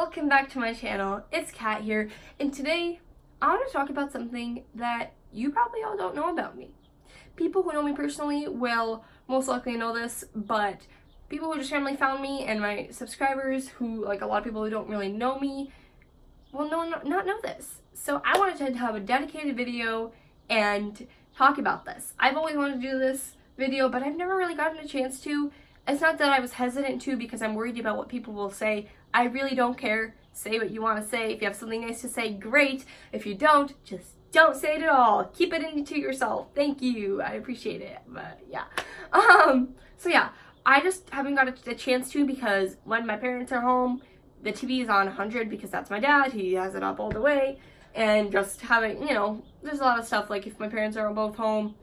welcome back to my channel. It's Kat here, and today I want to talk about something that you probably all don't know about me. People who know me personally will most likely know this, but people who just randomly found me and my subscribers who, like a lot of people who don't really know me, will not know this. So I wanted to have a dedicated video and talk about this. I've always wanted to do this video, but I've never really gotten a chance to. It's not that I was hesitant to because I'm worried about what people will say. I really don't care. Say what you want to say. If you have something nice to say, great. If you don't, just don't say it at all. Keep it into yourself. Thank you. I appreciate it. But yeah. So yeah, I just haven't got a chance to because when my parents are home, the TV is on 100 because that's my dad. He has it up all the way. And just having, there's a lot of stuff like if my parents are both home,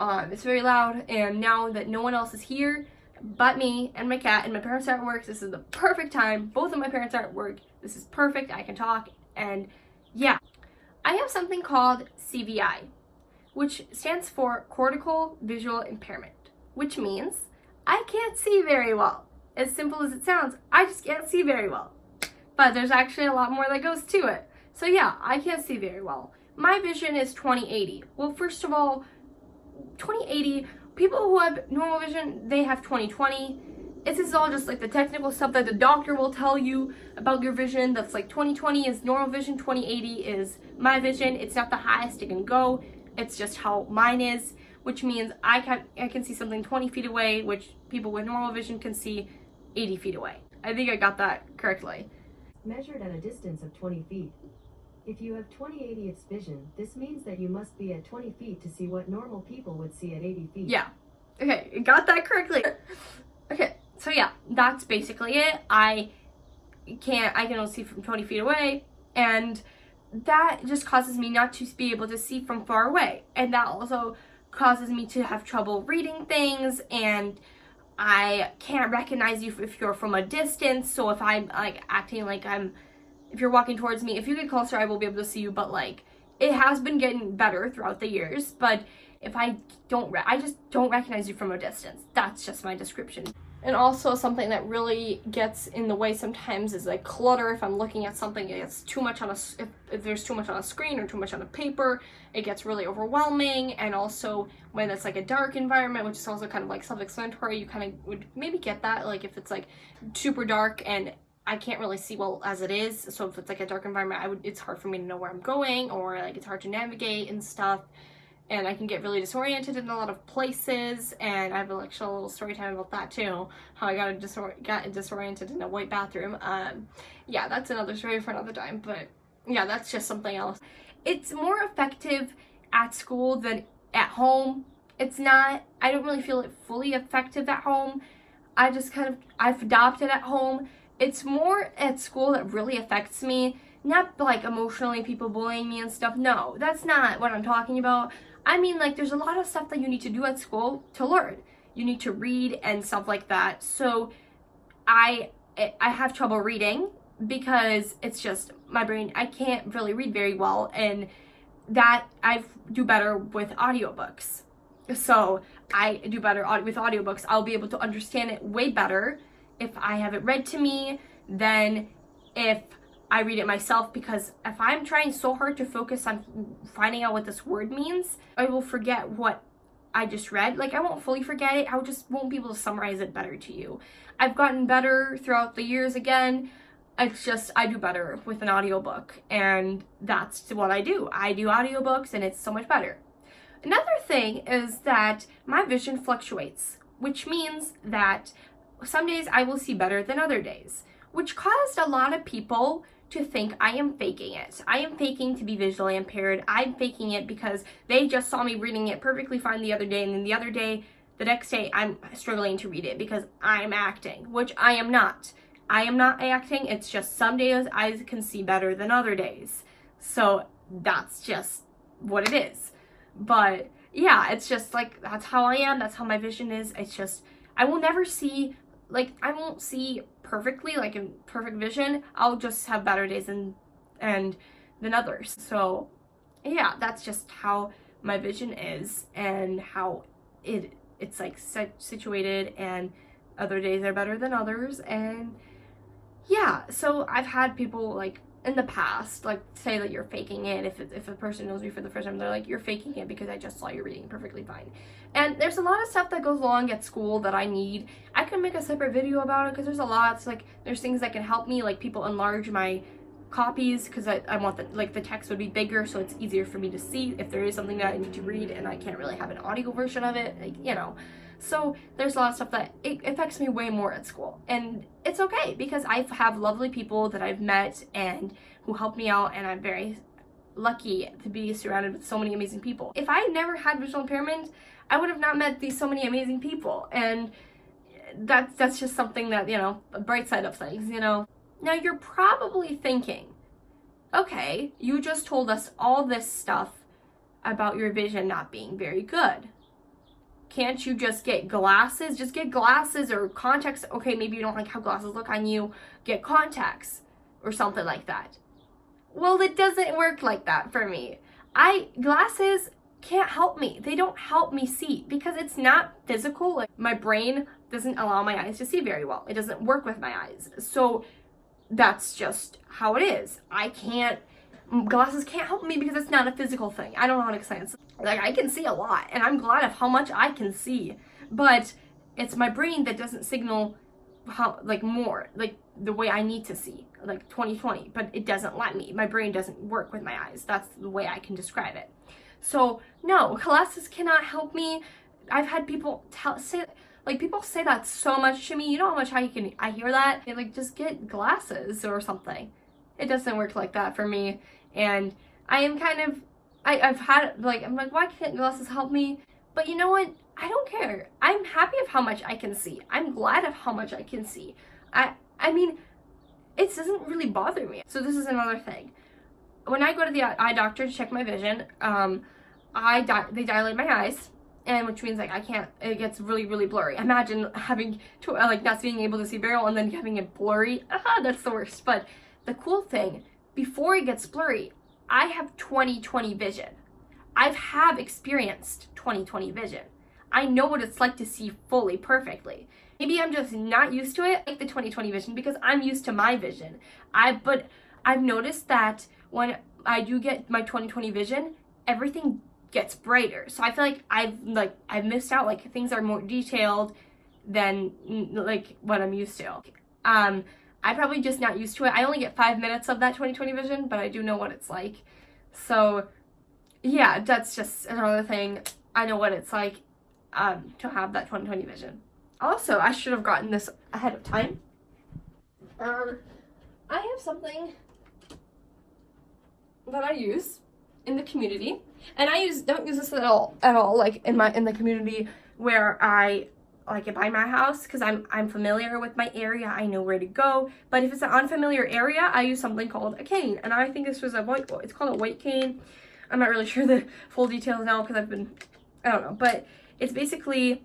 it's very loud. And now that no one else is here, but me and my cat and my parents are at work, this is the perfect time. Both of my parents are at work. This is perfect. I can talk. And yeah, I have something called CVI, which stands for cortical visual impairment, which means I can't see very well. As simple as it sounds, I just can't see very well. But there's actually a lot more that goes to it. So yeah, I can't see very well. My vision is 20/80. Well, first of all, 20/80, people who have normal vision, they have 20/20. This is all just like the technical stuff that the doctor will tell you about your vision. That's like 20/20 is normal vision, 20/80 is my vision. It's not the highest it can go. It's just how mine is, which means I can see something 20 feet away, which people with normal vision can see 80 feet away. I think I got that correctly. Measured at a distance of 20 feet. If you have 20/80th vision, this means that you must be at 20 feet to see what normal people would see at 80 feet. Yeah. Okay, got that correctly. Okay, so yeah, that's basically it. I can only see from 20 feet away, and that just causes me not to be able to see from far away. And that also causes me to have trouble reading things, and I can't recognize you if you're from a distance. So if I'm like acting like if you're walking towards me, if you get closer, I will be able to see you. But like, it has been getting better throughout the years. But if I just don't recognize you from a distance. That's just my description. And also something that really gets in the way sometimes is like clutter. If I'm looking at something, it's too much on if there's too much on a screen or too much on a paper, it gets really overwhelming. And also when it's like a dark environment, which is also kind of like self-explanatory, you kind of would maybe get that. Like if it's like super dark and I can't really see well as it is, so if it's like a dark environment, it's hard for me to know where I'm going, or like it's hard to navigate and stuff, and I can get really disoriented in a lot of places. And I have a little story time about that too, how I got disoriented in a white bathroom. Yeah, that's another story for another time, but yeah, that's just something else. It's more effective at school than at home. It's not, I don't really feel it fully effective at home. I've adopted at home. It's more at school that really affects me, not like emotionally people bullying me and stuff. No, that's not what I'm talking about. I mean, like, there's a lot of stuff that you need to do at school to learn. You need to read and stuff like that. So I have trouble reading because it's just my brain, I can't really read very well, and that I do better with audiobooks. So I do better with audiobooks. I'll be able to understand it way better if I have it read to me than if I read it myself, because if I'm trying so hard to focus on finding out what this word means, I will forget what I just read. Like, I won't fully forget it, I just won't be able to summarize it better to you. I've gotten better throughout the years again. It's just, I do better with an audiobook, and that's what I do. I do audiobooks, and it's so much better. Another thing is that my vision fluctuates, which means that some days I will see better than other days, which caused a lot of people to think I am faking it. I am faking to be visually impaired. I'm faking it because they just saw me reading it perfectly fine the other day, and then the next day, I'm struggling to read it because I'm acting, which I am not. I am not acting. It's just some days I can see better than other days. So that's just what it is. But yeah, it's just like, that's how I am. That's how my vision is. It's just, I will never see, like, I won't see perfectly, like in perfect vision. I'll just have better days than others. So yeah, that's just how my vision is and how it's like situated, and other days are better than others. And yeah, so I've had people like in the past like say that you're faking it. If a person knows me for the first time, they're like, you're faking it because I just saw you reading perfectly fine. And there's a lot of stuff that goes along at school that I need. I can make a separate video about it because there's a lot. It's like there's things that can help me, like people enlarge my copies because I want the text would be bigger so it's easier for me to see if there is something that I need to read and I can't really have an audio version of it, like, you know. So there's a lot of stuff that it affects me way more at school, and it's okay because I have lovely people that I've met and who help me out, and I'm very lucky to be surrounded with so many amazing people. If I never had visual impairment, I would have not met these so many amazing people, and that's just something that, you know, a bright side of things, you know. Now you're probably thinking, okay, you just told us all this stuff about your vision not being very good. Can't you just get glasses? Just get glasses or contacts. Okay, maybe you don't like how glasses look on you. Get contacts or something like that. Well, it doesn't work like that for me. Glasses can't help me. They don't help me see because it's not physical. Like my brain doesn't allow my eyes to see very well. It doesn't work with my eyes. So that's just how it is. Glasses can't help me because it's not a physical thing. I don't know how to explain it. Like, I can see a lot, and I'm glad of how much I can see, but it's my brain that doesn't signal how, like, more, like, the way I need to see, like 20/20, but it doesn't let me. My brain doesn't work with my eyes. That's the way I can describe it. So, no, glasses cannot help me. I've had people people say that so much to me. You know how much I hear that? They like, just get glasses or something. It doesn't work like that for me, and I am kind of, I've had, like, I'm like, why can't glasses help me? But you know what? I don't care. I'm happy of how much I can see. I'm glad of how much I can see. I mean, it doesn't really bother me. So this is another thing. When I go to the eye doctor to check my vision, they dilate my eyes, and which means like it gets really, really blurry. Imagine having to, like, not being able to see very well and then having it blurry. That's the worst. But the cool thing, before it gets blurry, I have 20/20 vision. Have experienced 20/20 vision. I know what it's like to see fully perfectly. Maybe I'm just not used to it, like the 20/20 vision, because I'm used to my vision. But I've noticed that when I do get my 20/20 vision, everything gets brighter. So I feel like I've missed out. Like, things are more detailed than like what I'm used to. I'm probably just not used to it. I only get 5 minutes of that 20/20 vision, but I do know what it's like. So yeah, that's just another thing. I know what it's like to have that 20/20 vision. Also, I should have gotten this ahead of time. I have something that I use in the community, and don't use this at all like in the community where I like by my house, because I'm familiar with my area. I know where to go. But if it's an unfamiliar area, I use something called a cane, and I think this was it's called a white cane. I'm not really sure the full details now because I don't know, but it's basically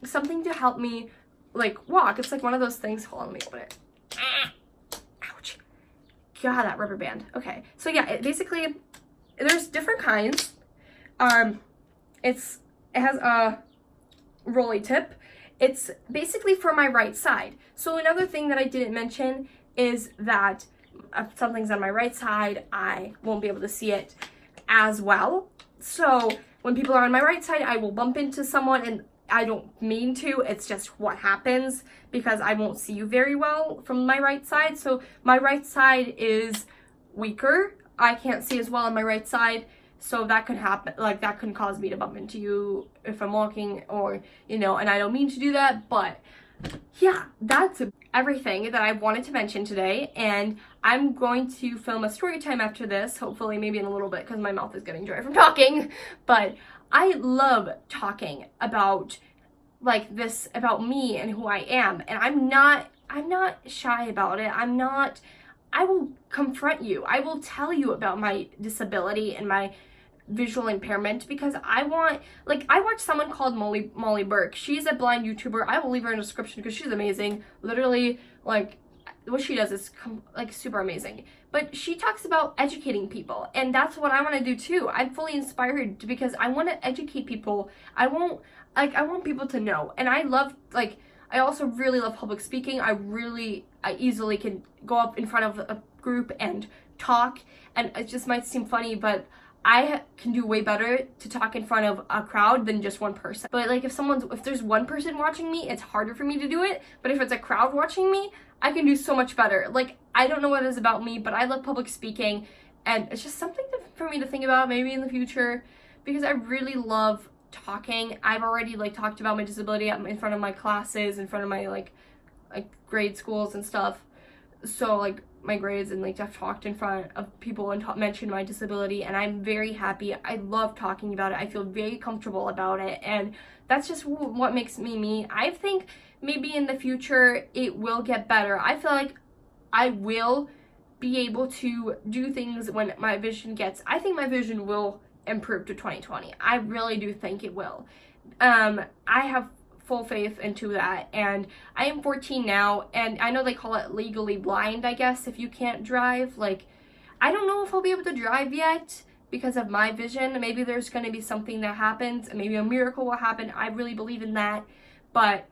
something to help me like walk. It's like one of those things. Hold on, let me open it. Ouch. God, that rubber band. Okay, so yeah, basically there's different kinds. It has a rolly tip. It's basically for my right side. So another thing that I didn't mention is that if something's on my right side, I won't be able to see it as well. So when people are on my right side, I will bump into someone, and I don't mean to. It's just what happens because I won't see you very well from my right side. So my right side is weaker. I can't see as well on my right side. So that could happen, like that can cause me to bump into you if I'm walking, or, you know, and I don't mean to do that, but yeah, that's everything that I wanted to mention today, and I'm going to film a story time after this, hopefully maybe in a little bit because my mouth is getting dry from talking, but I love talking about like this, about me and who I am, and I'm not shy about it. I will confront you. I will tell you about my disability and my visual impairment because I watched someone called Molly Burke. She's a blind YouTuber. I will leave her in the description because she's amazing. Literally, like, what she does is like super amazing. But she talks about educating people, and that's what I want to do too. I'm fully inspired because I want to educate people. I want people to know, and I I also really love public speaking. I easily can go up in front of a group and talk, and it just might seem funny, but I can do way better to talk in front of a crowd than just one person. But like if there's one person watching me, it's harder for me to do it. But if it's a crowd watching me, I can do so much better. Like, I don't know what it is about me, but I love public speaking, and it's just something for me to think about maybe in the future, because I really love talking. I've already like talked about my disability in front of my classes, in front of my like grade schools and stuff. So like my grades, and like I've talked in front of people and mentioned my disability, and I'm very happy. I love talking about it. I feel very comfortable about it, and that's just what makes me me. I think maybe in the future it will get better. I feel like I will be able to do things when my vision I think my vision will improve to 2020. I really do think it will. I have full faith into that, and I am 14 now, and I know they call it legally blind, I guess, if you can't drive. Like, I don't know if I'll be able to drive yet because of my vision. Maybe there's going to be something that happens, and maybe a miracle will happen. I really believe in that. But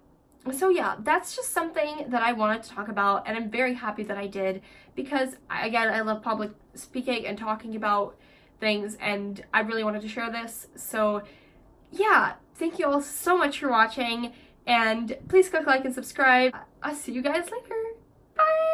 so yeah, that's just something that I wanted to talk about, and I'm very happy that I did, because again, I love public speaking and talking about things, and I really wanted to share this. So yeah, thank you all so much for watching, and please click like and subscribe. I'll see you guys later. Bye!